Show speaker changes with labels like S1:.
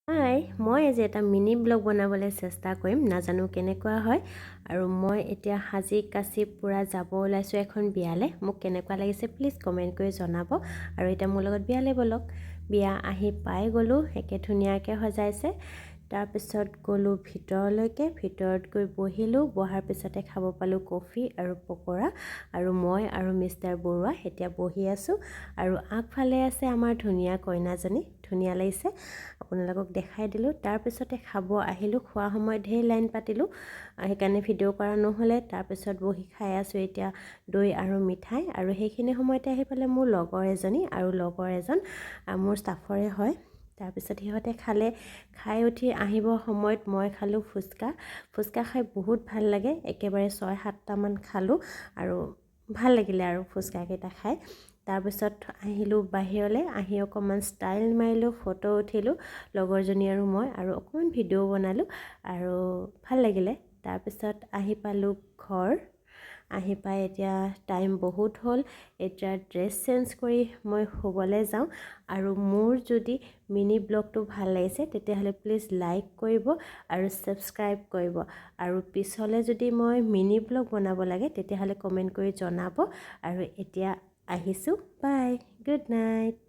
S1: হাই, মই আজি এটা মিনি ব্লগ বনাবলৈ চেষ্টা কৰিম। নাজানো কেনেকুৱা হয়। আৰু মই এতিয়া সাজি কাচি পূৰা যাব ওলাইছোঁ এখন বিয়ালৈ। মোক কেনেকুৱা লাগিছে প্লিজ কমেণ্ট কৰি জনাব। আৰু এতিয়া মোৰ লগত বিয়ালৈ ব'লক। বিয়া আহি পাই গ'লোঁ, একে ধুনীয়াকৈ সজাইছে। তাৰপিছত গ'লোঁ ভিতৰলৈকে, ভিতৰত গৈ বহিলোঁ। বহাৰ পিছতে খাব পালোঁ কফি আৰু পকৰা। আৰু মই আৰু মিষ্টাৰ বৰুৱা এতিয়া বহি আছোঁ। আৰু আগফালে আছে আমাৰ ধুনীয়া কইনাজনী, ধুনীয়া লাগিছে, আপোনালোকক দেখাই দিলোঁ। তাৰপিছতে খাব আহিলোঁ। খোৱা সময়ত ঢেৰ লাইন পাতিলোঁ, সেইকাৰণে ভিডিঅ' কৰা নহ'লে। তাৰপিছত বহি খাই আছোঁ এতিয়া দৈ আৰু মিঠাই। আৰু সেইখিনি সময়তে আহি পালে মোৰ লগৰ এজনী আৰু লগৰ এজন মোৰ ষ্টাফৰে হয়। তাৰপিছত সিহঁতে খালে। খাই উঠি আহিবৰ সময়ত মই খালোঁ ফুচকা। ফুচকা খাই বহুত ভাল লাগে, একেবাৰে 6-7টামান খালোঁ আৰু ভাল লাগিলে আৰু ফুচকাকেইটা খাই। তাৰপিছত আহিলোঁ বাহিৰলৈ, আহি অকণমান ষ্টাইল মাৰিলোঁ, ফটো উঠিলোঁ লগৰজনী আৰু মই, আৰু অকণমান ভিডিঅ' বনালোঁ আৰু ভাল লাগিলে। তাৰপিছত আহি পালোঁ ঘৰ। আহি পাই এতিয়া টাইম বহুত হ'ল, এতিয়া ড্ৰেছ চেঞ্জ কৰি মই শুবলৈ যাওঁ। আৰু মোৰ যদি মিনি ব্লগটো ভাল লাগিছে তেতিয়াহ'লে প্লিজ লাইক কৰিব আৰু ছাবস্ক্ৰাইব কৰিব। আৰু পিছলৈ যদি মই মিনি ব্লগ বনাব লাগে তেতিয়াহ'লে কমেণ্ট কৰি জনাব। আৰু এতিয়া আহিছোঁ, বাই, গুড নাইট।